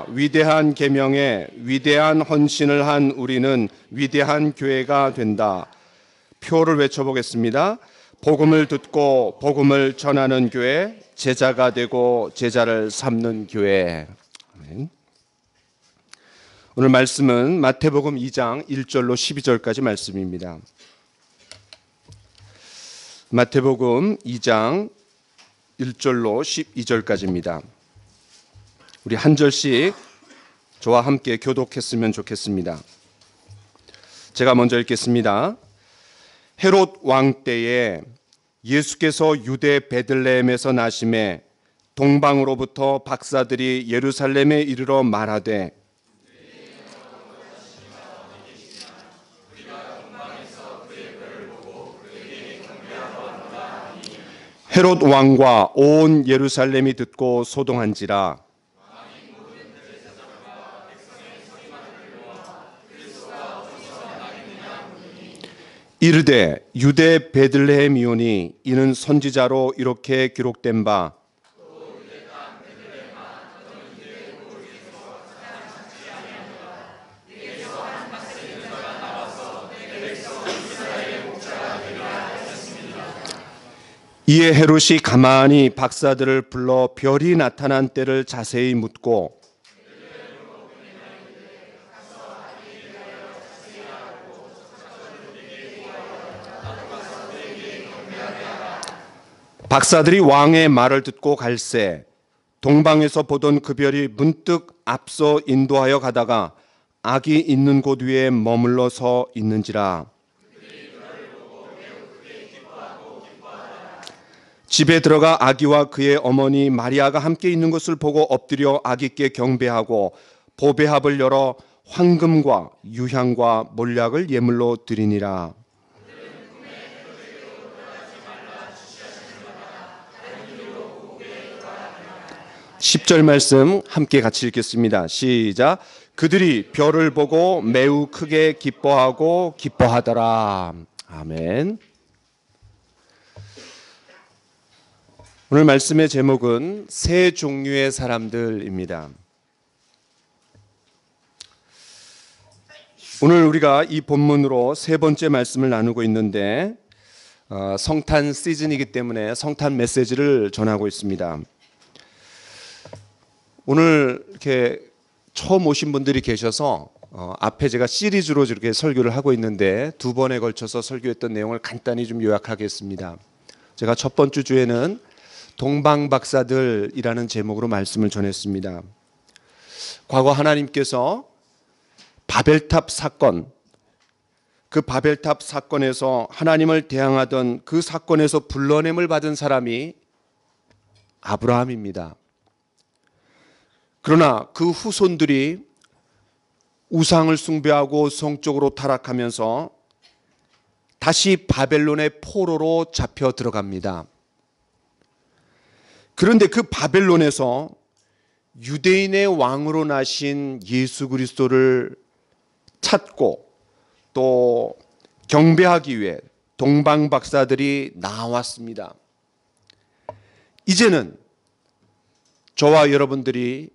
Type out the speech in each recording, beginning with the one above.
위대한 계명에 위대한 헌신을 한 우리는 위대한 교회가 된다. 표를 외쳐보겠습니다. 복음을 듣고 복음을 전하는 교회, 제자가 되고 제자를 삼는 교회. 아멘. 오늘 말씀은 마태복음 2장 1절로 12절까지 말씀입니다. 마태복음 2장 1절로 12절까지입니다. 우리 한 절씩 저와 함께 교독했으면 좋겠습니다. 제가 먼저 읽겠습니다. 헤롯 왕 때에 예수께서 유대 베들레헴에서 나심에 동방으로부터 박사들이 예루살렘에 이르러 말하되 헤롯 왕과 온 예루살렘이 듣고 소동한지라. 이르되 유대 베들레헴이오니 이는 선지자로 이렇게 기록된 바 이에 헤롯이 가만히 박사들을 불러 별이 나타난 때를 자세히 묻고 박사들이 왕의 말을 듣고 갈새 동방에서 보던 그 별이 문득 앞서 인도하여 가다가 아기 있는 곳 위에 머물러 서 있는지라. 집에 들어가 아기와 그의 어머니 마리아가 함께 있는 것을 보고 엎드려 아기께 경배하고 보배합을 열어 황금과 유향과 몰약을 예물로 드리니라. 10절 말씀 함께 같이 읽겠습니다. 시작. 그들이 별을 보고 매우 크게 기뻐하고 기뻐하더라. 아멘. 오늘 말씀의 제목은 세 종류의 사람들입니다. 오늘 우리가 이 본문으로 세 번째 말씀을 나누고 있는데 성탄 시즌이기 때문에 성탄 메시지를 전하고 있습니다. 오늘 이렇게 처음 오신 분들이 계셔서 앞에 제가 시리즈로 이렇게 설교를 하고 있는데 두 번에 걸쳐서 설교했던 내용을 간단히 좀 요약하겠습니다. 제가 첫 번째 주에는 동방박사들이라는 제목으로 말씀을 전했습니다. 과거 하나님께서 바벨탑 사건, 그 바벨탑 사건에서 하나님을 대항하던 그 사건에서 불러냄을 받은 사람이 아브라함입니다. 그러나 그 후손들이 우상을 숭배하고 성적으로 타락하면서 다시 바벨론의 포로로 잡혀 들어갑니다. 그런데 그 바벨론에서 유대인의 왕으로 나신 예수 그리스도를 찾고 또 경배하기 위해 동방박사들이 나왔습니다. 이제는 저와 여러분들이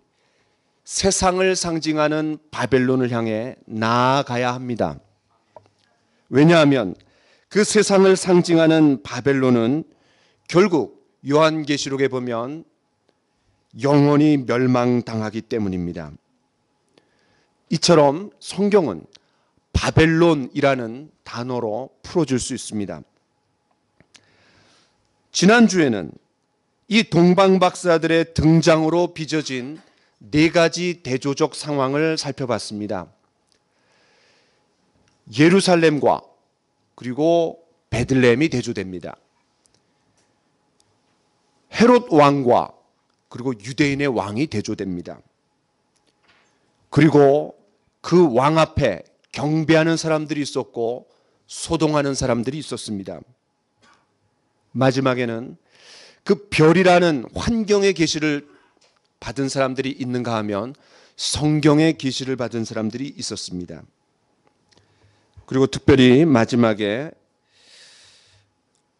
세상을 상징하는 바벨론을 향해 나아가야 합니다. 왜냐하면 그 세상을 상징하는 바벨론은 결국 요한계시록에 보면 영원히 멸망당하기 때문입니다. 이처럼 성경은 바벨론이라는 단어로 풀어줄 수 있습니다. 지난주에는 이 동방박사들의 등장으로 빚어진 네 가지 대조적 상황을 살펴봤습니다. 예루살렘과 그리고 베들레헴이 대조됩니다. 헤롯 왕과 그리고 유대인의 왕이 대조됩니다. 그리고 그 왕 앞에 경배하는 사람들이 있었고 소동하는 사람들이 있었습니다. 마지막에는 그 별이라는 환경의 계시를 받은 사람들이 있는가 하면 성경의 계시를 받은 사람들이 있었습니다. 그리고 특별히 마지막에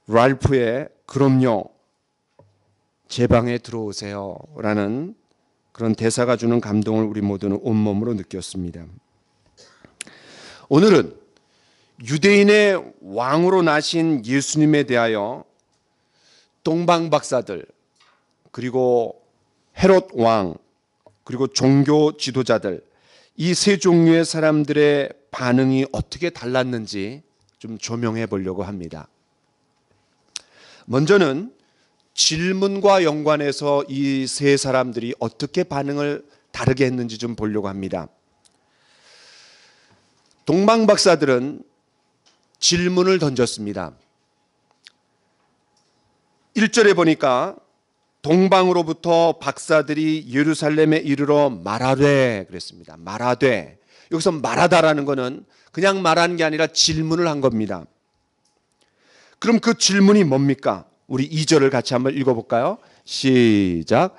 랄프의 그럼요 제 방에 들어오세요 라는 그런 대사가 주는 감동을 우리 모두는 온몸으로 느꼈습니다. 오늘은 유대인의 왕으로 나신 예수님에 대하여 동방 박사들, 그리고 헤롯 왕, 그리고 종교 지도자들, 이 세 종류의 사람들의 반응이 어떻게 달랐는지 좀 조명해 보려고 합니다. 먼저는 질문과 연관해서 이 세 사람들이 어떻게 반응을 다르게 했는지 좀 보려고 합니다. 동방 박사들은 질문을 던졌습니다. 1절에 보니까 동방으로부터 박사들이 예루살렘에 이르러 말하되 그랬습니다. 말하되. 여기서 말하다라는 것은 그냥 말하는 게 아니라 질문을 한 겁니다. 그럼 그 질문이 뭡니까? 우리 2절을 같이 한번 읽어볼까요? 시작.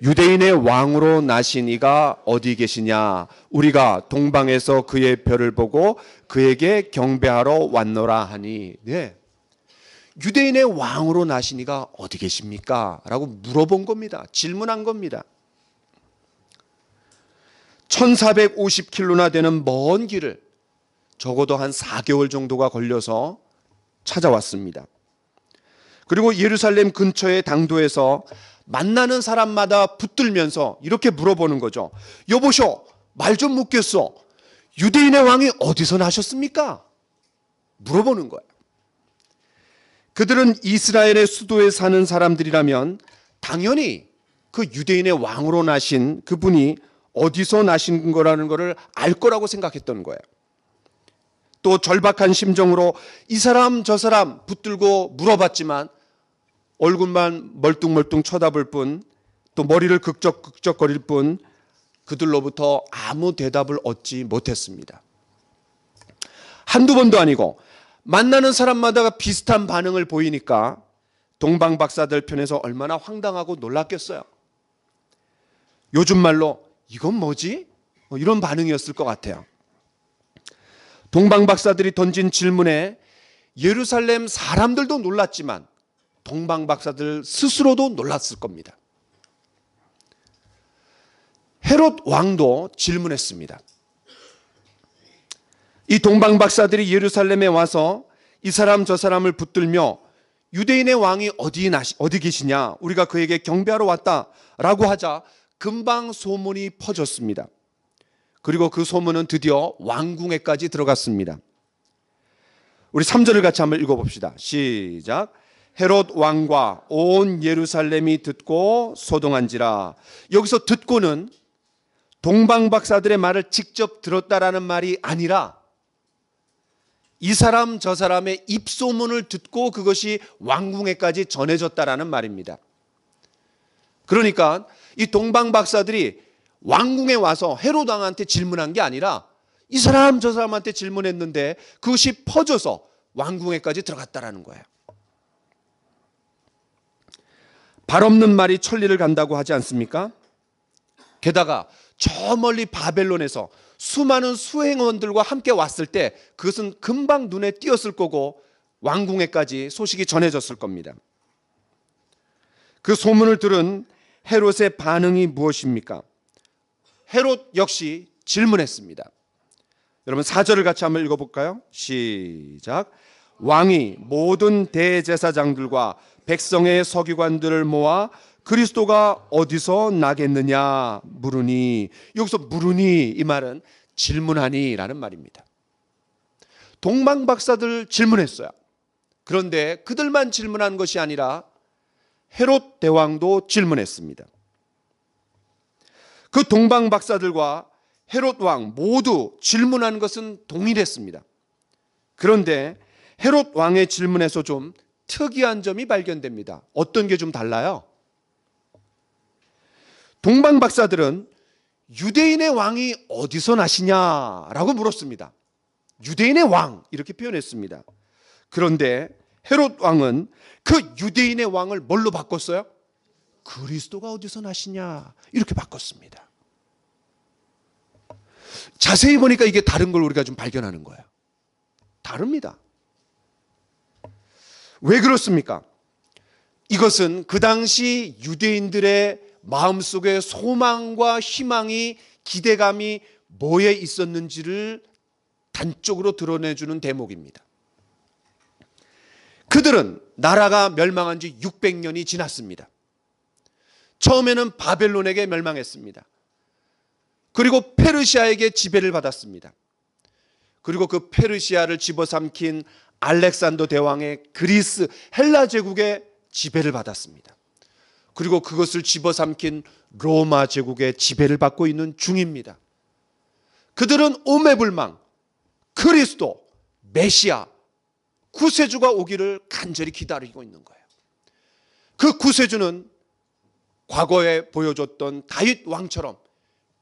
유대인의 왕으로 나신 이가 어디 계시냐? 우리가 동방에서 그의 별을 보고 그에게 경배하러 왔노라 하니. 네. 유대인의 왕으로 나신 이가 어디 계십니까? 라고 물어본 겁니다. 질문한 겁니다. 1450km나 되는 먼 길을 적어도 한 4개월 정도가 걸려서 찾아왔습니다. 그리고 예루살렘 근처의 당도에서 만나는 사람마다 붙들면서 이렇게 물어보는 거죠. 여보쇼, 말 좀 묻겠소. 유대인의 왕이 어디서 나셨습니까? 물어보는 거예요. 그들은 이스라엘의 수도에 사는 사람들이라면 당연히 그 유대인의 왕으로 나신 그분이 어디서 나신 거라는 것을 알 거라고 생각했던 거예요. 또 절박한 심정으로 이 사람 저 사람 붙들고 물어봤지만 얼굴만 멀뚱멀뚱 쳐다볼 뿐, 또 머리를 극적극적거릴 뿐 그들로부터 아무 대답을 얻지 못했습니다. 한두 번도 아니고 만나는 사람마다 비슷한 반응을 보이니까 동방 박사들 편에서 얼마나 황당하고 놀랐겠어요. 요즘 말로 이건 뭐지? 이런 반응이었을 것 같아요. 동방 박사들이 던진 질문에 예루살렘 사람들도 놀랐지만 동방 박사들 스스로도 놀랐을 겁니다. 헤롯 왕도 질문했습니다. 이 동방 박사들이 예루살렘에 와서 이 사람 저 사람을 붙들며 유대인의 왕이 어디 계시냐? 우리가 그에게 경배하러 왔다라고 하자 금방 소문이 퍼졌습니다. 그리고 그 소문은 드디어 왕궁에까지 들어갔습니다. 우리 3절을 같이 한번 읽어봅시다. 시작. 헤롯 왕과 온 예루살렘이 듣고 소동한지라. 여기서 듣고는 동방 박사들의 말을 직접 들었다라는 말이 아니라 이 사람 저 사람의 입소문을 듣고 그것이 왕궁에까지 전해졌다라는 말입니다. 그러니까 이 동방 박사들이 왕궁에 와서 헤롯 왕한테 질문한 게 아니라 이 사람 저 사람한테 질문했는데 그것이 퍼져서 왕궁에까지 들어갔다라는 거예요. 발 없는 말이 천리를 간다고 하지 않습니까? 게다가 저 멀리 바벨론에서 수많은 수행원들과 함께 왔을 때 그것은 금방 눈에 띄었을 거고 왕궁에까지 소식이 전해졌을 겁니다. 그 소문을 들은 헤롯의 반응이 무엇입니까? 헤롯 역시 질문했습니다. 여러분 4절을 같이 한번 읽어볼까요? 시작. 왕이 모든 대제사장들과 백성의 서기관들을 모아 그리스도가 어디서 나겠느냐 물으니, 여기서 물으니 이 말은 질문하니 라는 말입니다. 동방 박사들 질문했어요. 그런데 그들만 질문한 것이 아니라 헤롯 대왕도 질문했습니다. 그 동방 박사들과 헤롯 왕 모두 질문한 것은 동일했습니다. 그런데 헤롯 왕의 질문에서 좀 특이한 점이 발견됩니다. 어떤 게 좀 달라요? 동방 박사들은 유대인의 왕이 어디서 나시냐라고 물었습니다. 유대인의 왕 이렇게 표현했습니다. 그런데 헤롯 왕은 그 유대인의 왕을 뭘로 바꿨어요? 그리스도가 어디서 나시냐 이렇게 바꿨습니다. 자세히 보니까 이게 다른 걸 우리가 좀 발견하는 거예요. 다릅니다. 왜 그렇습니까? 이것은 그 당시 유대인들의 마음속에 소망과 희망이, 기대감이 뭐에 있었는지를 단적으로 드러내주는 대목입니다. 그들은 나라가 멸망한 지 600년이 지났습니다. 처음에는 바벨론에게 멸망했습니다. 그리고 페르시아에게 지배를 받았습니다. 그리고 그 페르시아를 집어삼킨 알렉산더 대왕의 그리스, 헬라 제국의 지배를 받았습니다. 그리고 그것을 집어삼킨 로마 제국의 지배를 받고 있는 중입니다. 그들은 오매불망 그리스도, 메시아, 구세주가 오기를 간절히 기다리고 있는 거예요. 그 구세주는 과거에 보여줬던 다윗 왕처럼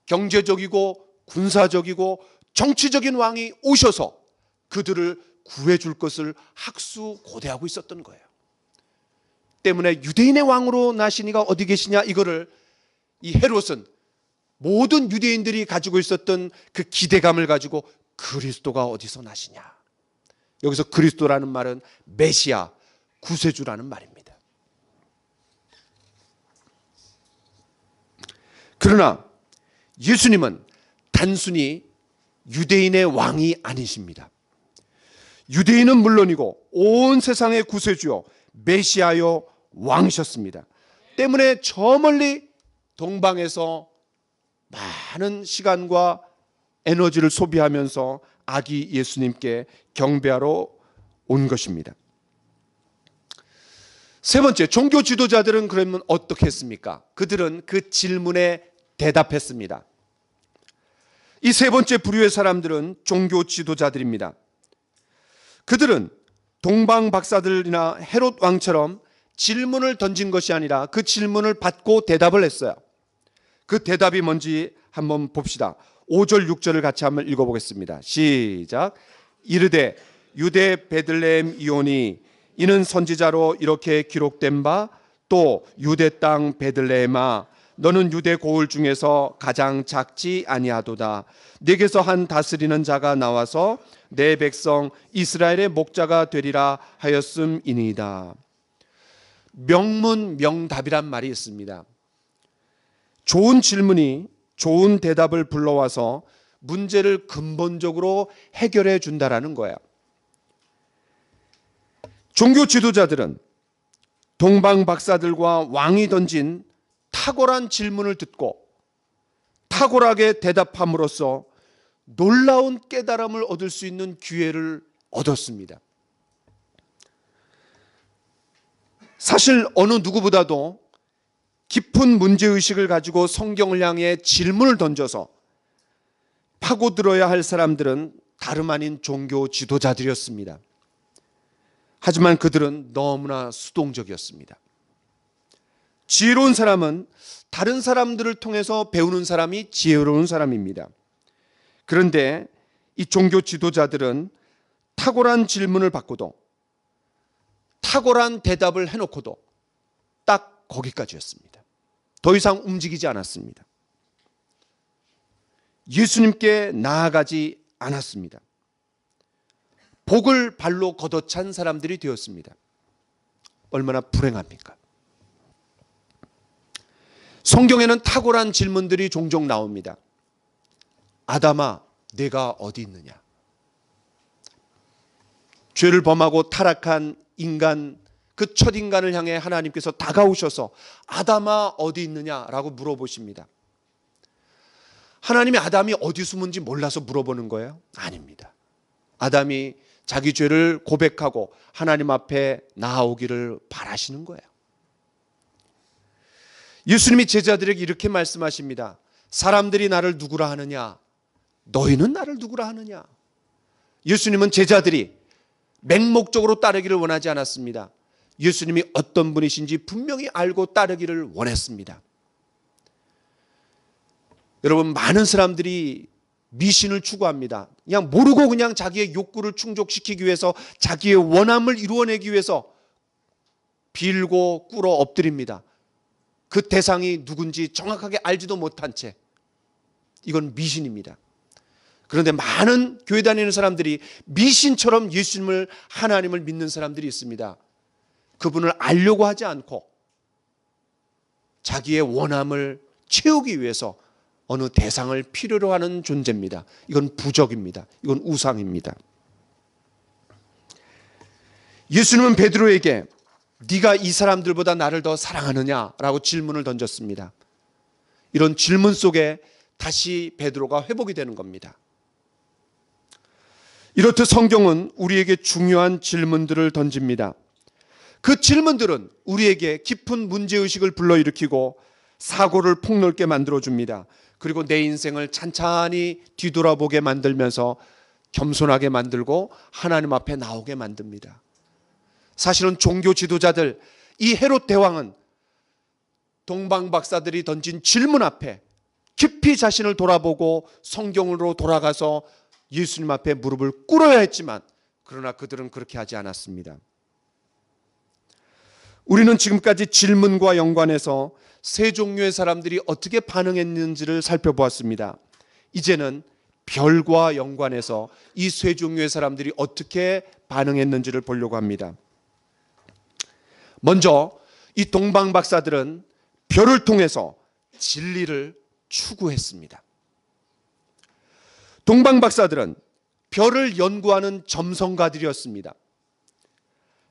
경제적이고 군사적이고 정치적인 왕이 오셔서 그들을 구해줄 것을 학수고대하고 있었던 거예요. 때문에 유대인의 왕으로 나신 이가 어디 계시냐, 이거를 이 헤롯은 모든 유대인들이 가지고 있었던 그 기대감을 가지고 그리스도가 어디서 나시냐. 여기서 그리스도라는 말은 메시아, 구세주라는 말입니다. 그러나 예수님은 단순히 유대인의 왕이 아니십니다. 유대인은 물론이고 온 세상의 구세주요 메시아요 왕이셨습니다. 때문에 저 멀리 동방에서 많은 시간과 에너지를 소비하면서 아기 예수님께 경배하러 온 것입니다. 세 번째, 종교 지도자들은 그러면 어떻게 했습니까? 그들은 그 질문에 대답했습니다. 이 세 번째 부류의 사람들은 종교 지도자들입니다. 그들은 동방 박사들이나 헤롯 왕처럼 질문을 던진 것이 아니라 그 질문을 받고 대답을 했어요. 그 대답이 뭔지 한번 봅시다. 5절 6절을 같이 한번 읽어보겠습니다. 시작. 이르되 유대 베들레헴 이오니 이는 선지자로 이렇게 기록된 바 또 유대 땅 베들레헴아 너는 유대 고을 중에서 가장 작지 아니하도다. 네게서 한 다스리는 자가 나와서 내 백성 이스라엘의 목자가 되리라 하였음이니이다. 명문명답이란 말이 있습니다. 좋은 질문이 좋은 대답을 불러와서 문제를 근본적으로 해결해 준다라는 거야. 종교 지도자들은 동방 박사들과 왕이 던진 탁월한 질문을 듣고 탁월하게 대답함으로써 놀라운 깨달음을 얻을 수 있는 기회를 얻었습니다. 사실 어느 누구보다도 깊은 문제의식을 가지고 성경을 향해 질문을 던져서 파고들어야 할 사람들은 다름 아닌 종교 지도자들이었습니다. 하지만 그들은 너무나 수동적이었습니다. 지혜로운 사람은 다른 사람들을 통해서 배우는 사람이 지혜로운 사람입니다. 그런데 이 종교 지도자들은 탁월한 질문을 받고도 탁월한 대답을 해놓고도 딱 거기까지였습니다. 더 이상 움직이지 않았습니다. 예수님께 나아가지 않았습니다. 복을 발로 걷어찬 사람들이 되었습니다. 얼마나 불행합니까? 성경에는 탁월한 질문들이 종종 나옵니다. 아담아, 내가 어디 있느냐? 죄를 범하고 타락한 인간, 그 첫인간을 향해 하나님께서 다가오셔서 아담아 어디 있느냐라고 물어보십니다. 하나님이 아담이 어디 숨은지 몰라서 물어보는 거예요? 아닙니다. 아담이 자기 죄를 고백하고 하나님 앞에 나아오기를 바라시는 거예요. 예수님이 제자들에게 이렇게 말씀하십니다. 사람들이 나를 누구라 하느냐? 너희는 나를 누구라 하느냐? 예수님은 제자들이 맹목적으로 따르기를 원하지 않았습니다. 예수님이 어떤 분이신지 분명히 알고 따르기를 원했습니다. 여러분, 많은 사람들이 미신을 추구합니다. 그냥 모르고 그냥 자기의 욕구를 충족시키기 위해서, 자기의 원함을 이루어내기 위해서 빌고 꿇어 엎드립니다. 그 대상이 누군지 정확하게 알지도 못한 채. 이건 미신입니다. 그런데 많은 교회 다니는 사람들이 미신처럼 예수님을, 하나님을 믿는 사람들이 있습니다. 그분을 알려고 하지 않고 자기의 원함을 채우기 위해서 어느 대상을 필요로 하는 존재입니다. 이건 부적입니다. 이건 우상입니다. 예수님은 베드로에게 네가 이 사람들보다 나를 더 사랑하느냐라고 질문을 던졌습니다. 이런 질문 속에 다시 베드로가 회복이 되는 겁니다. 이렇듯 성경은 우리에게 중요한 질문들을 던집니다. 그 질문들은 우리에게 깊은 문제의식을 불러일으키고 사고를 폭넓게 만들어줍니다. 그리고 내 인생을 찬찬히 뒤돌아보게 만들면서 겸손하게 만들고 하나님 앞에 나오게 만듭니다. 사실은 종교 지도자들, 이 헤롯 대왕은 동방 박사들이 던진 질문 앞에 깊이 자신을 돌아보고 성경으로 돌아가서 예수님 앞에 무릎을 꿇어야 했지만 그러나 그들은 그렇게 하지 않았습니다. 우리는 지금까지 질문과 연관해서 세 종류의 사람들이 어떻게 반응했는지를 살펴보았습니다. 이제는 별과 연관해서 이 세 종류의 사람들이 어떻게 반응했는지를 보려고 합니다. 먼저 이 동방 박사들은 별을 통해서 진리를 추구했습니다. 동방 박사들은 별을 연구하는 점성가들이었습니다.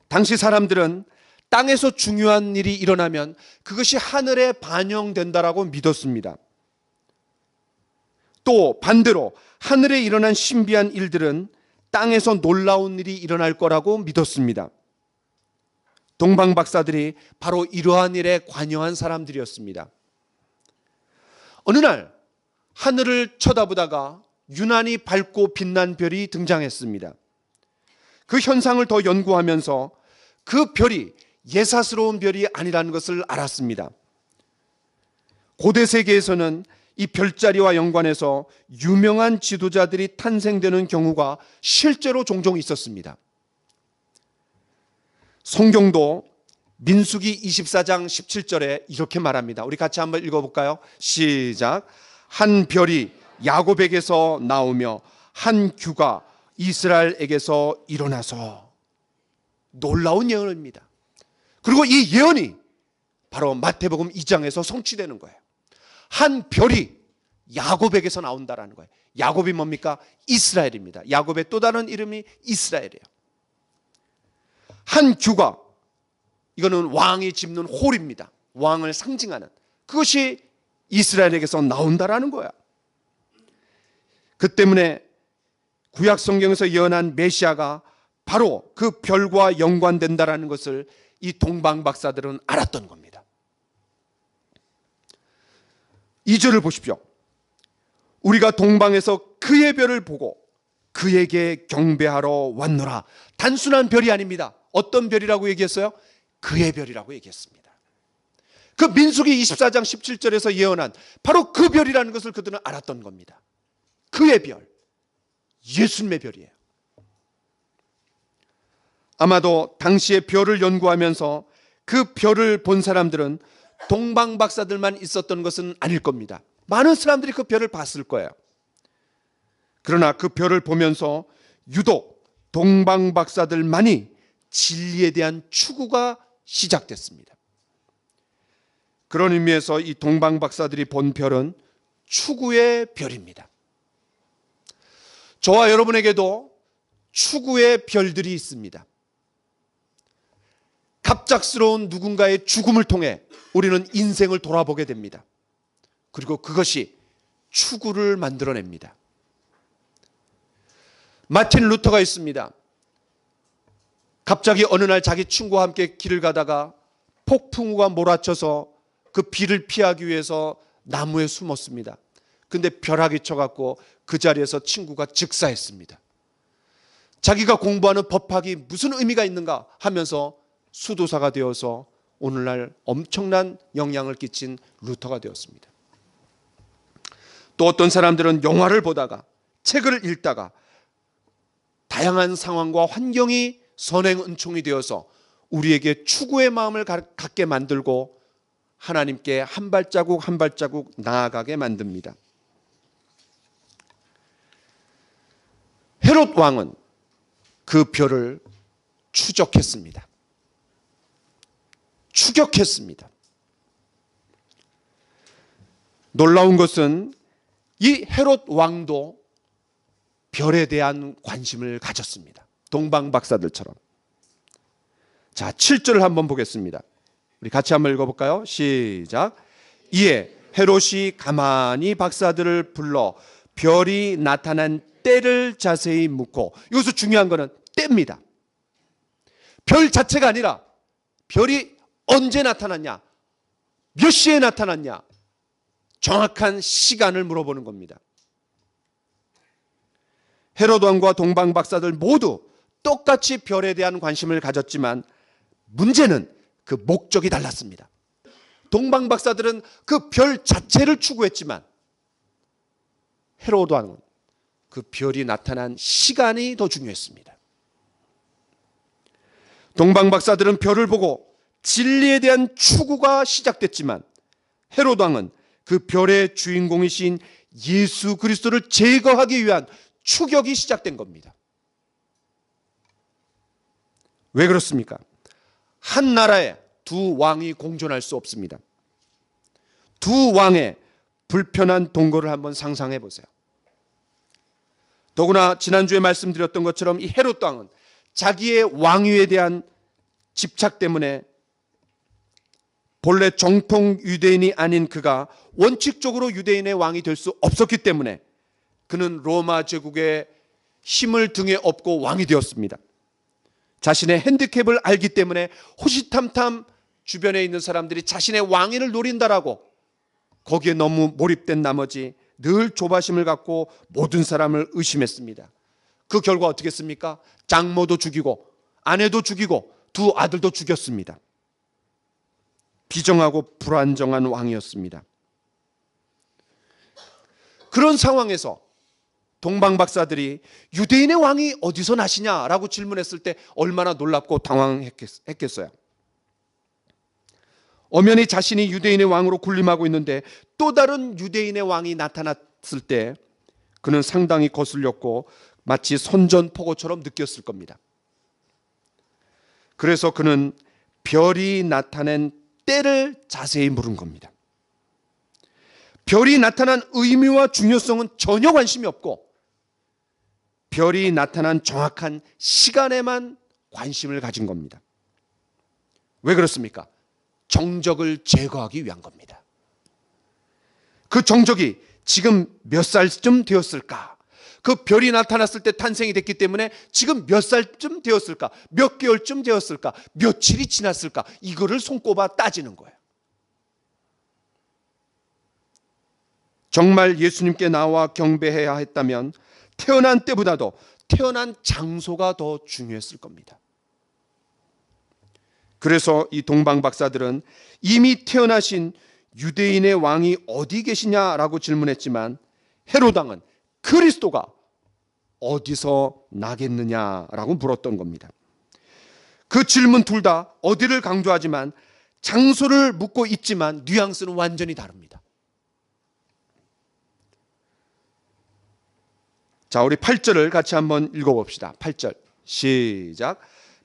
당시 사람들은 땅에서 중요한 일이 일어나면 그것이 하늘에 반영된다라고 믿었습니다. 또 반대로 하늘에 일어난 신비한 일들은 땅에서 놀라운 일이 일어날 거라고 믿었습니다. 동방 박사들이 바로 이러한 일에 관여한 사람들이었습니다. 어느 날 하늘을 쳐다보다가 유난히 밝고 빛난 별이 등장했습니다. 그 현상을 더 연구하면서 그 별이 예사스러운 별이 아니라는 것을 알았습니다. 고대 세계에서는 이 별자리와 연관해서 유명한 지도자들이 탄생되는 경우가 실제로 종종 있었습니다. 성경도 민수기 24장 17절에 이렇게 말합니다. 우리 같이 한번 읽어볼까요? 시작. 한 별이 야곱에게서 나오며 한 규가 이스라엘에게서 일어나서. 놀라운 예언입니다. 그리고 이 예언이 바로 마태복음 2장에서 성취되는 거예요. 한 별이 야곱에게서 나온다라는 거예요. 야곱이 뭡니까? 이스라엘입니다. 야곱의 또 다른 이름이 이스라엘이에요. 한 규가, 이거는 왕이 짚는 홀입니다. 왕을 상징하는, 그것이 이스라엘에게서 나온다라는 거야. 그 때문에 구약 성경에서 예언한 메시아가 바로 그 별과 연관된다라는 것을 이 동방 박사들은 알았던 겁니다. 2절을 보십시오. 우리가 동방에서 그의 별을 보고 그에게 경배하러 왔노라. 단순한 별이 아닙니다. 어떤 별이라고 얘기했어요? 그의 별이라고 얘기했습니다. 그 민수기 24장 17절에서 예언한 바로 그 별이라는 것을 그들은 알았던 겁니다. 그의 별, 예수님의 별이에요. 아마도 당시에 별을 연구하면서 그 별을 본 사람들은 동방 박사들만 있었던 것은 아닐 겁니다. 많은 사람들이 그 별을 봤을 거예요. 그러나 그 별을 보면서 유독 동방 박사들만이 진리에 대한 추구가 시작됐습니다. 그런 의미에서 이 동방 박사들이 본 별은 추구의 별입니다. 저와 여러분에게도 추구의 별들이 있습니다. 갑작스러운 누군가의 죽음을 통해 우리는 인생을 돌아보게 됩니다. 그리고 그것이 추구를 만들어냅니다. 마틴 루터가 있습니다. 갑자기 어느 날 자기 친구와 함께 길을 가다가 폭풍우가 몰아쳐서 그 비를 피하기 위해서 나무에 숨었습니다. 근데 벼락이 쳐갖고 그 자리에서 친구가 즉사했습니다. 자기가 공부하는 법학이 무슨 의미가 있는가 하면서 수도사가 되어서 오늘날 엄청난 영향을 끼친 루터가 되었습니다. 또 어떤 사람들은 영화를 보다가 책을 읽다가 다양한 상황과 환경이 선행 은총이 되어서 우리에게 추구의 마음을 갖게 만들고 하나님께 한 발자국 한 발자국 나아가게 만듭니다. 헤롯 왕은 그 별을 추적했습니다. 추격했습니다. 놀라운 것은 이 헤롯 왕도 별에 대한 관심을 가졌습니다. 동방 박사들처럼. 자, 7절을 한번 보겠습니다. 우리 같이 한번 읽어볼까요? 시작. 이에 헤롯이 가만히 박사들을 불러 별이 나타난 때를 자세히 묻고, 여기서 중요한 것은 때입니다. 별 자체가 아니라 별이 언제 나타났냐, 몇 시에 나타났냐, 정확한 시간을 물어보는 겁니다. 헤롯 왕과 동방 박사들 모두 똑같이 별에 대한 관심을 가졌지만 문제는 그 목적이 달랐습니다. 동방 박사들은 그 별 자체를 추구했지만 헤롯 왕은 그 별이 나타난 시간이 더 중요했습니다. 동방 박사들은 별을 보고 진리에 대한 추구가 시작됐지만 헤롯 왕은 그 별의 주인공이신 예수 그리스도를 제거하기 위한 추격이 시작된 겁니다. 왜 그렇습니까? 한 나라에 두 왕이 공존할 수 없습니다. 두 왕의 불편한 동거를 한번 상상해 보세요. 더구나 지난주에 말씀드렸던 것처럼 이 헤롯 왕은 자기의 왕위에 대한 집착 때문에 본래 정통 유대인이 아닌 그가 원칙적으로 유대인의 왕이 될 수 없었기 때문에 그는 로마 제국의 힘을 등에 업고 왕이 되었습니다. 자신의 핸디캡을 알기 때문에 호시탐탐 주변에 있는 사람들이 자신의 왕위를 노린다라고 거기에 너무 몰입된 나머지 늘 조바심을 갖고 모든 사람을 의심했습니다. 그 결과 어떻게 했습니까? 장모도 죽이고 아내도 죽이고 두 아들도 죽였습니다. 비정하고 불안정한 왕이었습니다. 그런 상황에서 동방 박사들이 유대인의 왕이 어디서 나시냐라고 질문했을 때 얼마나 놀랍고 당황했겠어요. 엄연히 자신이 유대인의 왕으로 군림하고 있는데 또 다른 유대인의 왕이 나타났을 때 그는 상당히 거슬렸고 마치 선전포고처럼 느꼈을 겁니다. 그래서 그는 별이 나타낸 때를 자세히 물은 겁니다. 별이 나타난 의미와 중요성은 전혀 관심이 없고 별이 나타난 정확한 시간에만 관심을 가진 겁니다. 왜 그렇습니까? 정적을 제거하기 위한 겁니다. 그 정적이 지금 몇 살쯤 되었을까? 그 별이 나타났을 때 탄생이 됐기 때문에 지금 몇 살쯤 되었을까? 몇 개월쯤 되었을까? 며칠이 지났을까? 이거를 손꼽아 따지는 거예요. 정말 예수님께 나와 경배해야 했다면 태어난 때보다도 태어난 장소가 더 중요했을 겁니다. 그래서 이 동방 박사들은 이미 태어나신 유대인의 왕이 어디 계시냐라고 질문했지만 헤롯 왕은 그리스도가 어디서 나겠느냐라고 물었던 겁니다. 그 질문 둘 다 어디를 강조하지만 장소를 묻고 있지만 뉘앙스는 완전히 다릅니다. 자, 우리 8절을 같이 한번 읽어봅시다. 8절 시작.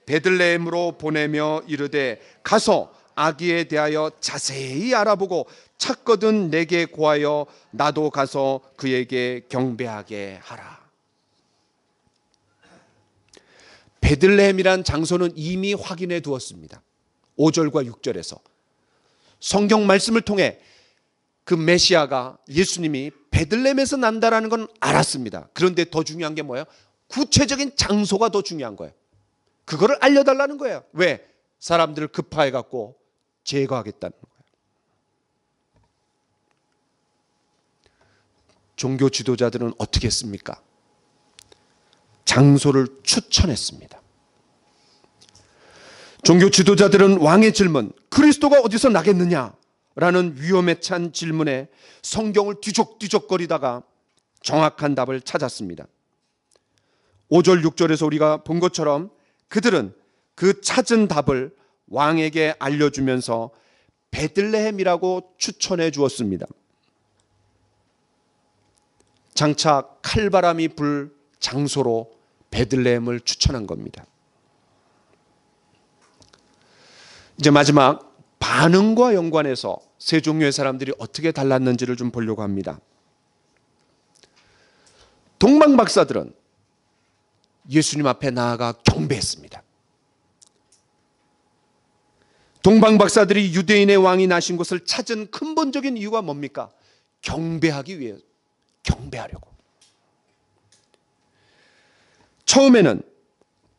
베들레헴으로 보내며 이르되 가서 아기에 대하여 자세히 알아보고 찾거든 내게 고하여 나도 가서 그에게 경배하게 하라. 베들레헴이란 장소는 이미 확인해 두었습니다. 5절과 6절에서 성경 말씀을 통해 그 메시아가 예수님이 베들레헴에서 난다라는 건 알았습니다. 그런데 더 중요한 게 뭐예요? 구체적인 장소가 더 중요한 거예요. 그거를 알려달라는 거예요. 왜? 사람들을 급파해 갖고 제거하겠다는 거예요. 종교 지도자들은 어떻게 했습니까? 장소를 추천했습니다. 종교 지도자들은 왕의 질문, 그리스도가 어디서 나겠느냐라는 위험에 찬 질문에 성경을 뒤적뒤적거리다가 정확한 답을 찾았습니다. 5절 6절에서 우리가 본 것처럼 그들은 그 찾은 답을 왕에게 알려주면서 베들레헴이라고 추천해 주었습니다. 장차 칼바람이 불 장소로 베들레헴을 추천한 겁니다. 이제 마지막 반응과 연관해서 세 종류의 사람들이 어떻게 달랐는지를 좀 보려고 합니다. 동방 박사들은 예수님 앞에 나아가 경배했습니다. 동방 박사들이 유대인의 왕이 나신 곳을 찾은 근본적인 이유가 뭡니까? 경배하기 위해, 경배하려고. 처음에는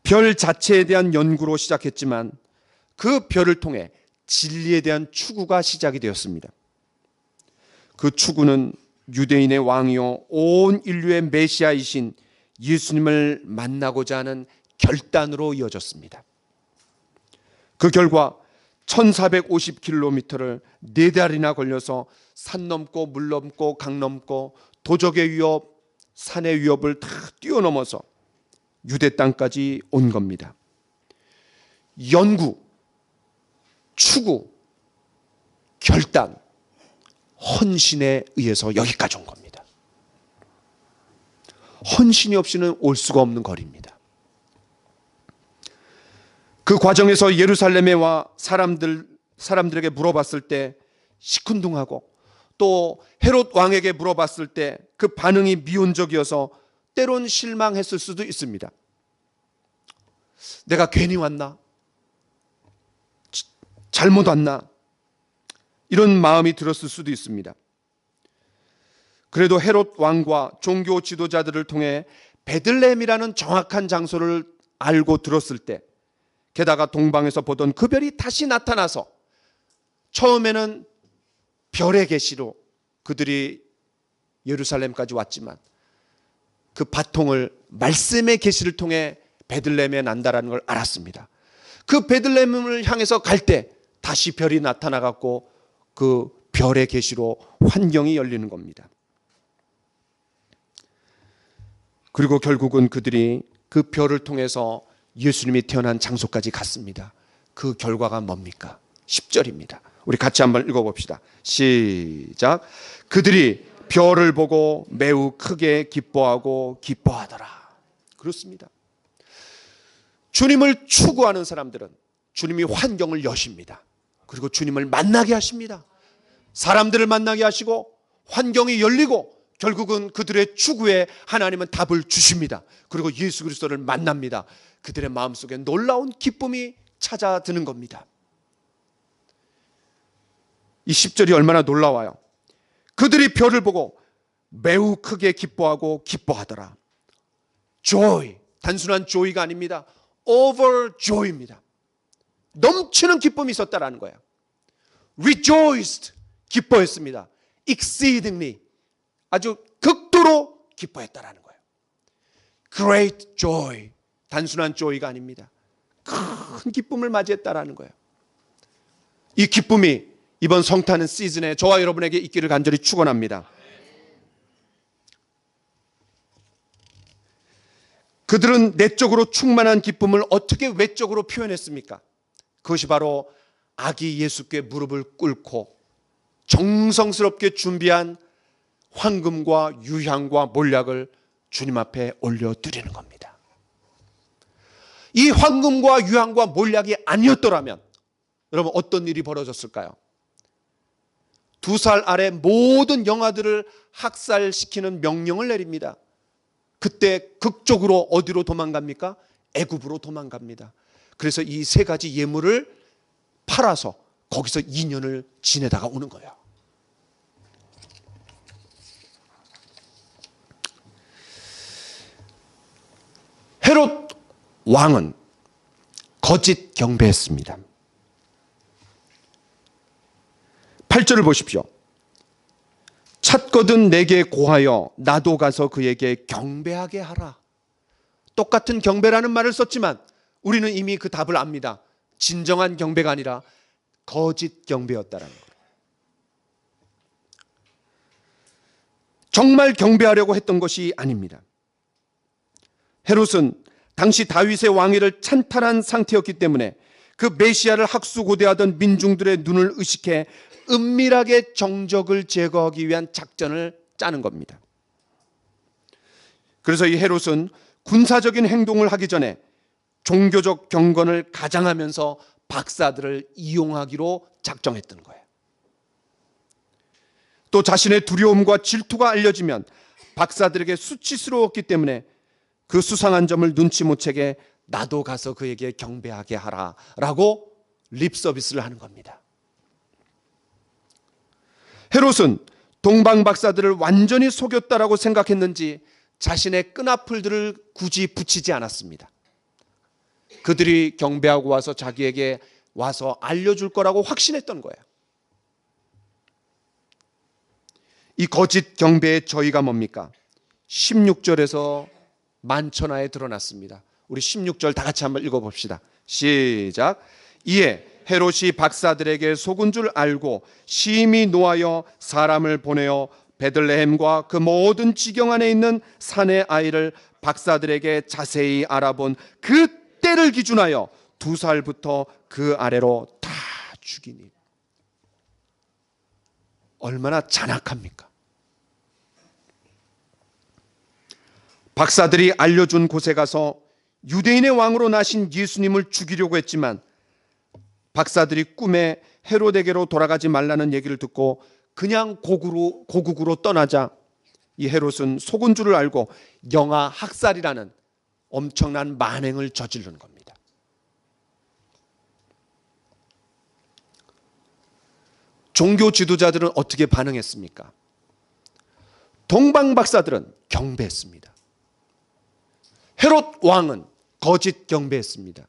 별 자체에 대한 연구로 시작했지만 그 별을 통해 진리에 대한 추구가 시작이 되었습니다. 그 추구는 유대인의 왕이요 온 인류의 메시아이신 예수님을 만나고자 하는 결단으로 이어졌습니다. 그 결과 1450km를 4달이나 걸려서 산 넘고 물 넘고 강 넘고 도적의 위협, 산의 위협을 다 뛰어넘어서 유대 땅까지 온 겁니다. 연구, 추구, 결단, 헌신에 의해서 여기까지 온 겁니다. 헌신이 없이는 올 수가 없는 거리입니다. 그 과정에서 예루살렘에 와 사람들에게 물어봤을 때 시큰둥하고 또 헤롯 왕에게 물어봤을 때 그 반응이 미온적이어서 때론 실망했을 수도 있습니다. 내가 괜히 왔나? 잘못 왔나? 이런 마음이 들었을 수도 있습니다. 그래도 헤롯 왕과 종교 지도자들을 통해 베들레헴이라는 정확한 장소를 알고 들었을 때, 게다가 동방에서 보던 그 별이 다시 나타나서 처음에는 별의 계시로 그들이 예루살렘까지 왔지만 그 바통을 말씀의 계시를 통해 베들레헴에 난다라는 걸 알았습니다. 그 베들레헴을 향해서 갈 때 다시 별이 나타나갖고 그 별의 계시로 환경이 열리는 겁니다. 그리고 결국은 그들이 그 별을 통해서 예수님이 태어난 장소까지 갔습니다. 그 결과가 뭡니까? 10절입니다. 우리 같이 한번 읽어봅시다. 시작. 그들이 별을 보고 매우 크게 기뻐하고 기뻐하더라. 그렇습니다. 주님을 추구하는 사람들은 주님이 환경을 여십니다. 그리고 주님을 만나게 하십니다. 사람들을 만나게 하시고 환경이 열리고 결국은 그들의 추구에 하나님은 답을 주십니다. 그리고 예수 그리스도를 만납니다. 그들의 마음속에 놀라운 기쁨이 찾아드는 겁니다. 이 10절이 얼마나 놀라워요. 그들이 별을 보고 매우 크게 기뻐하고 기뻐하더라. joy, 단순한 joy가 아닙니다. overjoy입니다. 넘치는 기쁨이 있었다라는 거예요. rejoiced, 기뻐했습니다. exceedingly, 아주 극도로 기뻐했다라는 거예요. great joy, 단순한 joy가 아닙니다. 큰 기쁨을 맞이했다라는 거예요. 이 기쁨이 이번 성탄의 시즌에 저와 여러분에게 있기를 간절히 축원합니다. 그들은 내적으로 충만한 기쁨을 어떻게 외적으로 표현했습니까? 그것이 바로 아기 예수께 무릎을 꿇고 정성스럽게 준비한 황금과 유향과 몰약을 주님 앞에 올려드리는 겁니다. 이 황금과 유향과 몰약이 아니었더라면 여러분 어떤 일이 벌어졌을까요? 2살 아래 모든 영아들을 학살시키는 명령을 내립니다. 그때 극적으로 어디로 도망갑니까? 애굽으로 도망갑니다. 그래서 이 3가지 예물을 팔아서 거기서 2년을 지내다가 오는 거예요. 헤롯 왕은 거짓 경배했습니다. 8절을 보십시오. 찾거든 내게 고하여 나도 가서 그에게 경배하게 하라. 똑같은 경배라는 말을 썼지만 우리는 이미 그 답을 압니다. 진정한 경배가 아니라 거짓 경배였다라는 거예요. 정말 경배하려고 했던 것이 아닙니다. 헤롯은 당시 다윗의 왕위를 찬탈한 상태였기 때문에 그 메시아를 학수고대하던 민중들의 눈을 의식해 은밀하게 정적을 제거하기 위한 작전을 짜는 겁니다. 그래서 이 헤롯은 군사적인 행동을 하기 전에 종교적 경건을 가장하면서 박사들을 이용하기로 작정했던 거예요. 또 자신의 두려움과 질투가 알려지면 박사들에게 수치스러웠기 때문에 그 수상한 점을 눈치 못 채게 나도 가서 그에게 경배하게 하라라고 립 서비스를 하는 겁니다. 헤롯은 동방 박사들을 완전히 속였다라고 생각했는지 자신의 끈앞풀들을 굳이 붙이지 않았습니다. 그들이 경배하고 와서 자기에게 와서 알려줄 거라고 확신했던 거예요. 이 거짓 경배의 저희가 뭡니까? 16절에서 만천하에 드러났습니다. 우리 16절 다 같이 한번 읽어봅시다. 시작. 이에 헤롯이 박사들에게 속은 줄 알고 심히 노하여 사람을 보내어 베들레헴과 그 모든 지경 안에 있는 산의 아이를 박사들에게 자세히 알아본 그 때를 기준하여 2살부터 그 아래로 다 죽이니. 얼마나 잔악합니까? 박사들이 알려준 곳에 가서 유대인의 왕으로 나신 예수님을 죽이려고 했지만 박사들이 꿈에 헤롯에게로 돌아가지 말라는 얘기를 듣고 그냥 고국으로 떠나자 이 헤롯은 속은 줄을 알고 영아 학살이라는 엄청난 만행을 저지른 겁니다. 종교 지도자들은 어떻게 반응했습니까? 동방 박사들은 경배했습니다. 헤롯 왕은 거짓 경배했습니다.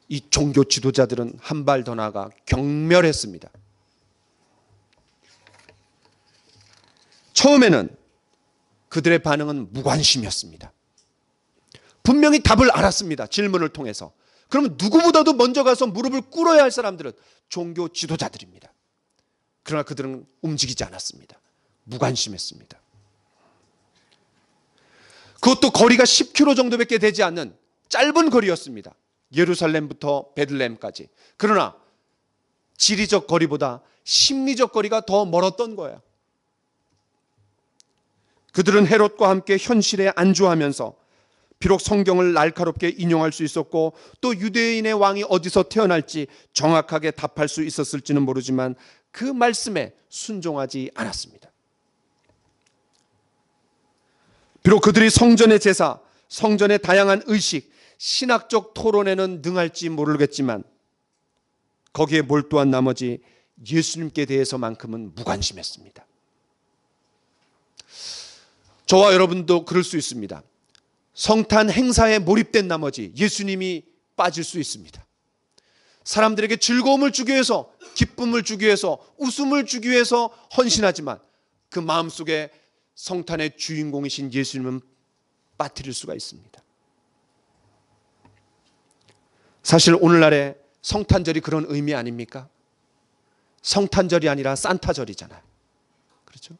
이 종교 지도자들은 한 발 더 나아가 경멸했습니다. 처음에는 그들의 반응은 무관심이었습니다. 분명히 답을 알았습니다. 질문을 통해서. 그러면 누구보다도 먼저 가서 무릎을 꿇어야 할 사람들은 종교 지도자들입니다. 그러나 그들은 움직이지 않았습니다. 무관심했습니다. 그것도 거리가 10km 정도밖에 되지 않는 짧은 거리였습니다. 예루살렘부터 베들레헴까지. 그러나 지리적 거리보다 심리적 거리가 더 멀었던 거예요. 그들은 헤롯과 함께 현실에 안주하면서 비록 성경을 날카롭게 인용할 수 있었고 또 유대인의 왕이 어디서 태어날지 정확하게 답할 수 있었을지는 모르지만 그 말씀에 순종하지 않았습니다. 비록 그들이 성전의 제사, 성전의 다양한 의식, 신학적 토론에는 능할지 모르겠지만 거기에 몰두한 나머지 예수님께 대해서만큼은 무관심했습니다. 저와 여러분도 그럴 수 있습니다. 성탄 행사에 몰입된 나머지 예수님이 빠질 수 있습니다. 사람들에게 즐거움을 주기 위해서, 기쁨을 주기 위해서, 웃음을 주기 위해서 헌신하지만 그 마음속에 성탄의 주인공이신 예수님은 빠뜨릴 수가 있습니다. 사실 오늘날의 성탄절이 그런 의미 아닙니까? 성탄절이 아니라 산타절이잖아요. 그렇죠?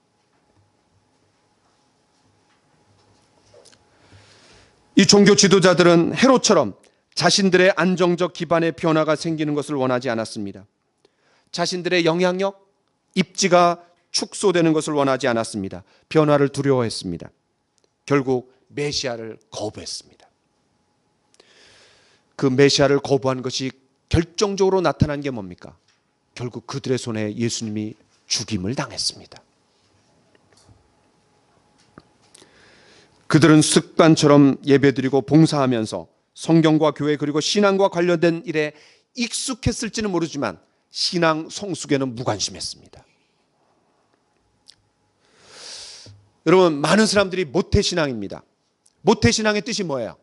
이 종교 지도자들은 헤롯처럼 자신들의 안정적 기반의 변화가 생기는 것을 원하지 않았습니다. 자신들의 영향력, 입지가 축소되는 것을 원하지 않았습니다. 변화를 두려워했습니다. 결국 메시아를 거부했습니다. 그 메시아를 거부한 것이 결정적으로 나타난 게 뭡니까? 결국 그들의 손에 예수님이 죽임을 당했습니다. 그들은 습관처럼 예배드리고 봉사하면서 성경과 교회 그리고 신앙과 관련된 일에 익숙했을지는 모르지만 신앙 성숙에는 무관심했습니다. 여러분, 많은 사람들이 모태신앙입니다. 모태신앙의 뜻이 뭐예요?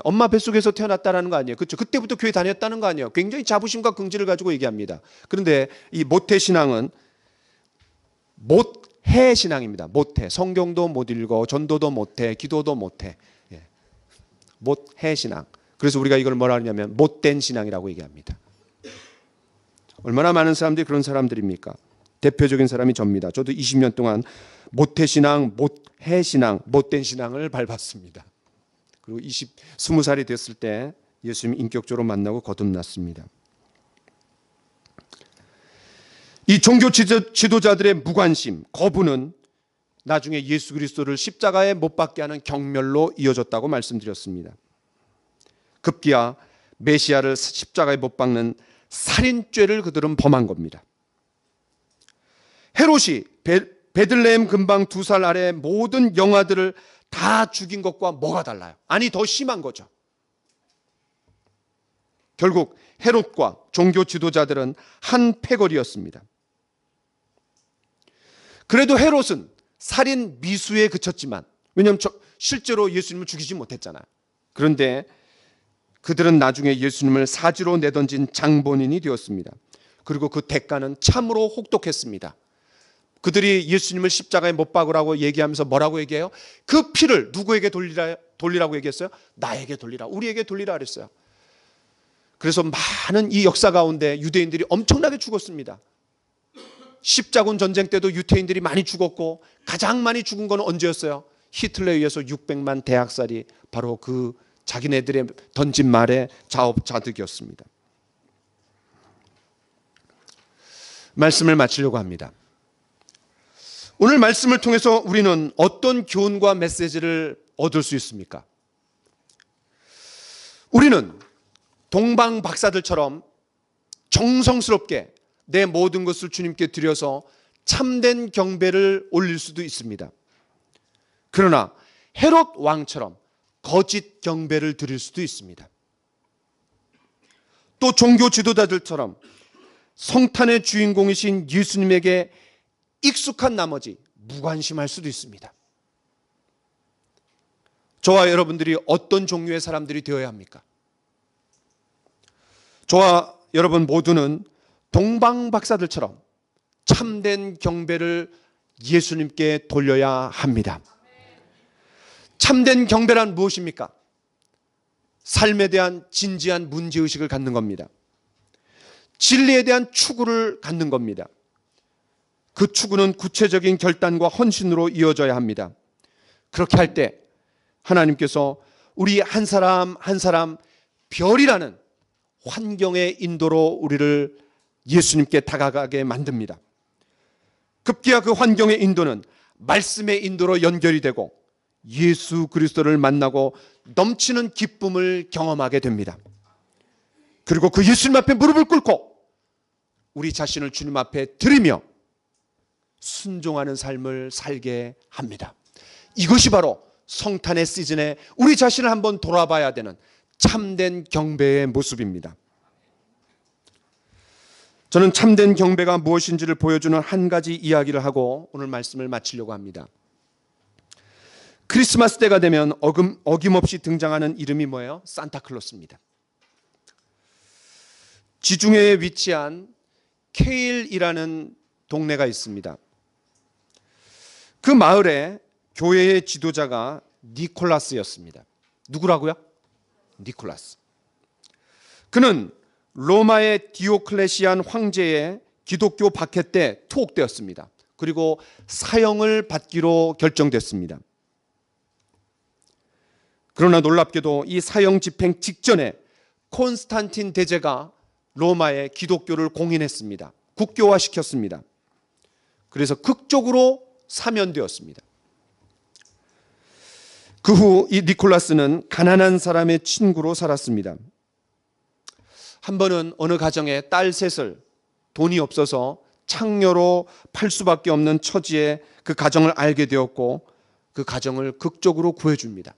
엄마 뱃속에서 태어났다는 거 아니에요. 그렇죠? 그때부터 교회 다녔다는 거 아니에요. 굉장히 자부심과 긍지를 가지고 얘기합니다. 그런데 이 모태신앙은 못해신앙입니다. 못해. 성경도 못 읽어, 전도도 못해, 기도도 못해. 못해신앙. 그래서 우리가 이걸 뭐라 하냐면 못된 신앙이라고 얘기합니다. 얼마나 많은 사람들이 그런 사람들입니까? 대표적인 사람이 접니다. 저도 20년 동안 모태신앙, 못해신앙, 못된 신앙을 밟았습니다. 그리고 20살이 됐을 때 예수님 인격적으로 만나고 거듭났습니다. 이 종교 지도자들의 무관심, 거부는 나중에 예수 그리스도를 십자가에 못 박게 하는 경멸로 이어졌다고 말씀드렸습니다. 급기야 메시아를 십자가에 못 박는 살인죄를 그들은 범한 겁니다. 헤롯이 베들레헴 근방 2살 아래 모든 영아들을 다 죽인 것과 뭐가 달라요? 아니, 더 심한 거죠. 결국 헤롯과 종교 지도자들은 한 패거리였습니다. 그래도 헤롯은 살인 미수에 그쳤지만, 왜냐하면 실제로 예수님을 죽이지 못했잖아요. 그런데 그들은 나중에 예수님을 사지로 내던진 장본인이 되었습니다. 그리고 그 대가는 참으로 혹독했습니다. 그들이 예수님을 십자가에 못 박으라고 얘기하면서 뭐라고 얘기해요? 그 피를 누구에게 돌리라고 얘기했어요? 나에게 돌리라, 우리에게 돌리라 그랬어요. 그래서 많은 이 역사 가운데 유대인들이 엄청나게 죽었습니다. 십자군 전쟁 때도 유대인들이 많이 죽었고, 가장 많이 죽은 건 언제였어요? 히틀러에 의해서 600만 대학살이 바로 그 자기네들의 던진 말의 자업자득이었습니다. 말씀을 마치려고 합니다. 오늘 말씀을 통해서 우리는 어떤 교훈과 메시지를 얻을 수 있습니까? 우리는 동방 박사들처럼 정성스럽게 내 모든 것을 주님께 드려서 참된 경배를 올릴 수도 있습니다. 그러나 헤롯 왕처럼 거짓 경배를 드릴 수도 있습니다. 또 종교 지도자들처럼 성탄의 주인공이신 예수님에게 익숙한 나머지 무관심할 수도 있습니다. 저와 여러분들이 어떤 종류의 사람들이 되어야 합니까? 저와 여러분 모두는 동방 박사들처럼 참된 경배를 예수님께 돌려야 합니다. 참된 경배란 무엇입니까? 삶에 대한 진지한 문제의식을 갖는 겁니다. 진리에 대한 추구를 갖는 겁니다. 그 추구는 구체적인 결단과 헌신으로 이어져야 합니다. 그렇게 할 때 하나님께서 우리 한 사람 한 사람 별이라는 환경의 인도로 우리를 예수님께 다가가게 만듭니다. 급기야 그 환경의 인도는 말씀의 인도로 연결이 되고 예수 그리스도를 만나고 넘치는 기쁨을 경험하게 됩니다. 그리고 그 예수님 앞에 무릎을 꿇고 우리 자신을 주님 앞에 드리며 순종하는 삶을 살게 합니다. 이것이 바로 성탄의 시즌에 우리 자신을 한번 돌아봐야 되는 참된 경배의 모습입니다. 저는 참된 경배가 무엇인지를 보여주는 한 가지 이야기를 하고 오늘 말씀을 마치려고 합니다. 크리스마스 때가 되면 어김없이 등장하는 이름이 뭐예요? 산타클로스입니다. 지중해에 위치한 케일이라는 동네가 있습니다. 그 마을에 교회의 지도자가 니콜라스였습니다. 누구라고요? 니콜라스. 그는 로마의 디오클레시안 황제의 기독교 박해 때 투옥되었습니다. 그리고 사형을 받기로 결정됐습니다. 그러나 놀랍게도 이 사형 집행 직전에 콘스탄틴 대제가 로마에 기독교를 공인했습니다. 국교화시켰습니다. 그래서 극적으로 사면되었습니다. 그 후 이 니콜라스는 가난한 사람의 친구로 살았습니다. 한 번은 어느 가정에 딸 셋을 돈이 없어서 창녀로 팔 수밖에 없는 처지에 그 가정을 알게 되었고 그 가정을 극적으로 구해줍니다.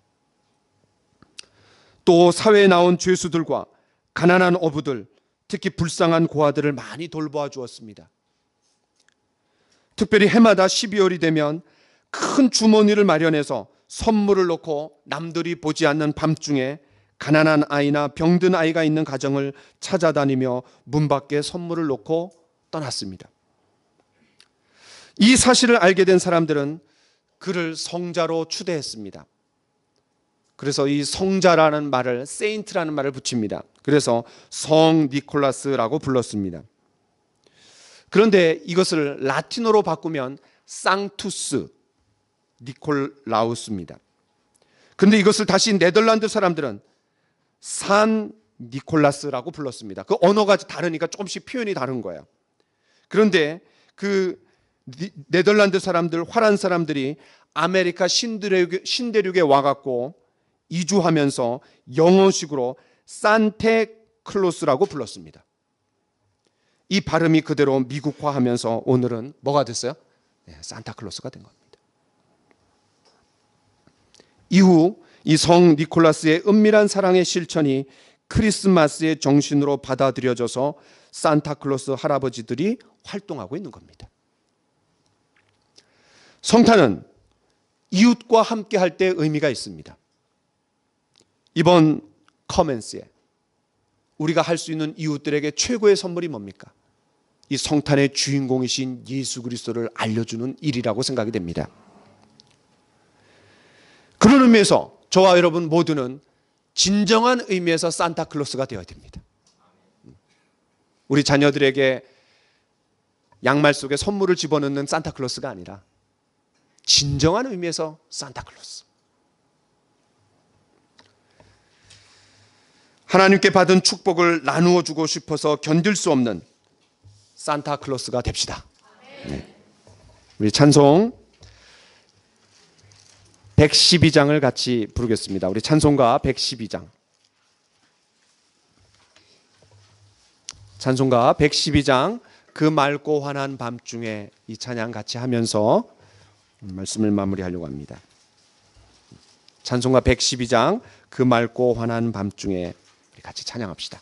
또 사회에 나온 죄수들과 가난한 어부들, 특히 불쌍한 고아들을 많이 돌보아 주었습니다. 특별히 해마다 12월이 되면 큰 주머니를 마련해서 선물을 넣고 남들이 보지 않는 밤중에 가난한 아이나 병든 아이가 있는 가정을 찾아다니며 문 밖에 선물을 놓고 떠났습니다. 이 사실을 알게 된 사람들은 그를 성자로 추대했습니다. 그래서 이 성자라는 말을 세인트라는 말을 붙입니다. 그래서 성 니콜라스라고 불렀습니다. 그런데 이것을 라틴어로 바꾸면 상투스 니콜라우스입니다. 그런데 이것을 다시 네덜란드 사람들은 산 니콜라스라고 불렀습니다. 그 언어가 다르니까 조금씩 표현이 다른 거예요. 그런데 그 네덜란드 사람들, 화란 사람들이 아메리카 신대륙에 와갖고 이주하면서 영어식으로 산테클로스라고 불렀습니다. 이 발음이 그대로 미국화하면서 오늘은 뭐가 됐어요? 네, 산타클로스가 된 겁니다. 이후 이 성 니콜라스의 은밀한 사랑의 실천이 크리스마스의 정신으로 받아들여져서 산타클로스 할아버지들이 활동하고 있는 겁니다. 성탄은 이웃과 함께 할 때 의미가 있습니다. 이번 커맨스에 우리가 할 수 있는 이웃들에게 최고의 선물이 뭡니까? 이 성탄의 주인공이신 예수 그리스도를 알려주는 일이라고 생각이 됩니다. 그런 의미에서 저와 여러분 모두는 진정한 의미에서 산타클로스가 되어야 됩니다. 우리 자녀들에게 양말 속에 선물을 집어넣는 산타클로스가 아니라 진정한 의미에서 산타클로스. 하나님께 받은 축복을 나누어 주고 싶어서 견딜 수 없는 산타클로스가 됩시다. 네. 우리 찬송 112장을 같이 부르겠습니다. 우리 찬송가 112장. 찬송가 112장 그 맑고 환한 밤중에 이 찬양 같이 하면서 말씀을 마무리하려고 합니다. 찬송가 112장 그 맑고 환한 밤중에 우리 같이 찬양합시다.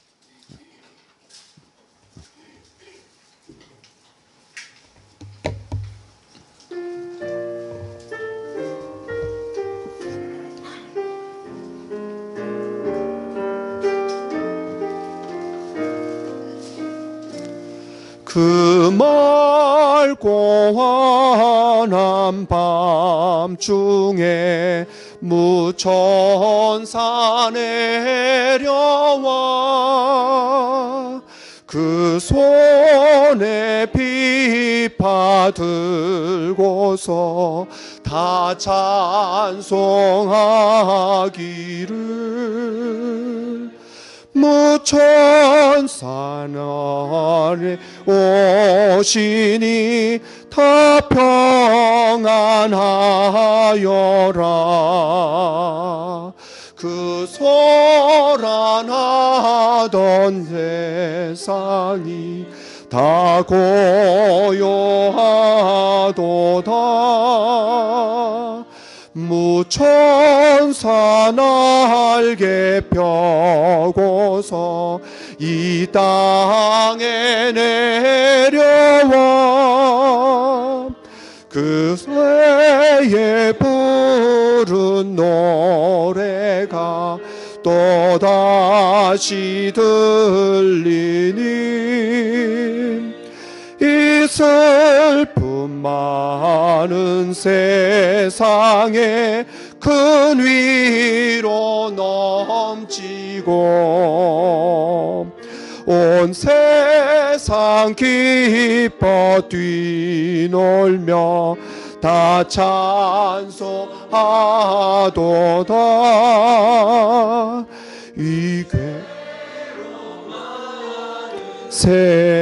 그 맑고 환한 밤중에 무천사 내려와 그 손에 비파 들고서 다 찬송하기를 무천사 나에 오시니 다 평안하여라. 그 소란하던 세상이 다 고요하도다. 무천사 날개 펴고서 이 땅에 내려와 그 새에 부른 노래가 또다시 들리니 이 슬픔 많은 세상에 큰 위로 넘치고 온 세상 기뻐 뛰놀며 다 찬송하도다. 이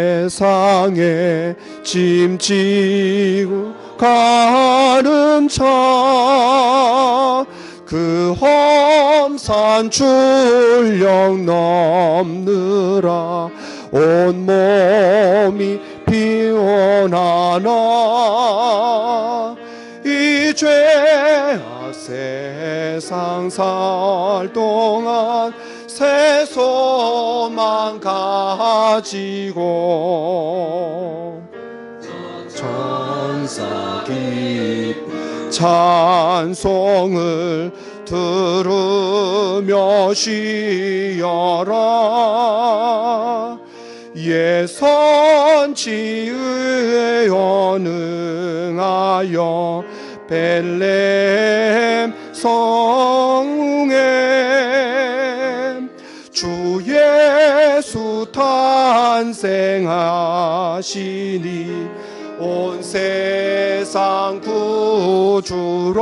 세상에 짐지고 가는 차 그 험산 출령 넘느라 온 몸이 피곤하나 이 죄악 세상 살 동안 새 소망 가지고 천사 기쁜 찬송을 들으며 쉬어라. 예선지의 연응하여 벨레헴 성에 주 예수 탄생하시니 온 세상 구주라.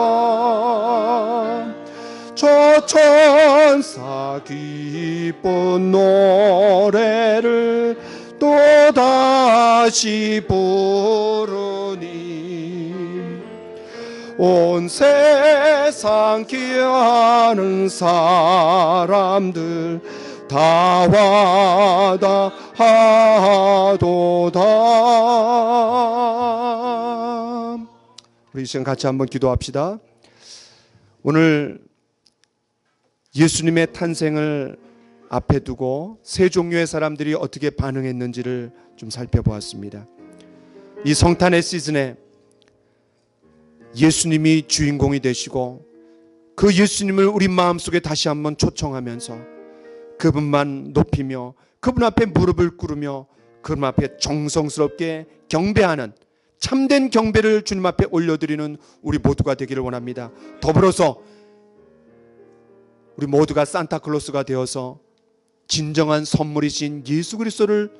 저 천사 기쁜 노래를 또다시 부르니 온 세상 귀하는 사람들 다와다 하도다. 우리 이 시간 같이 한번 기도합시다. 오늘 예수님의 탄생을 앞에 두고 세 종류의 사람들이 어떻게 반응했는지를 좀 살펴보았습니다. 이 성탄의 시즌에 예수님이 주인공이 되시고 그 예수님을 우리 마음속에 다시 한번 초청하면서 그분만 높이며 그분 앞에 무릎을 꿇으며 그분 앞에 정성스럽게 경배하는 참된 경배를 주님 앞에 올려드리는 우리 모두가 되기를 원합니다. 더불어서 우리 모두가 산타클로스가 되어서 진정한 선물이신 예수 그리스도를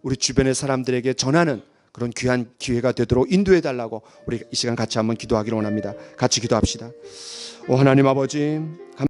우리 주변의 사람들에게 전하는 그런 귀한 기회가 되도록 인도해 달라고 우리 이 시간 같이 한번 기도하기를 원합니다. 같이 기도합시다. 오 하나님 아버지,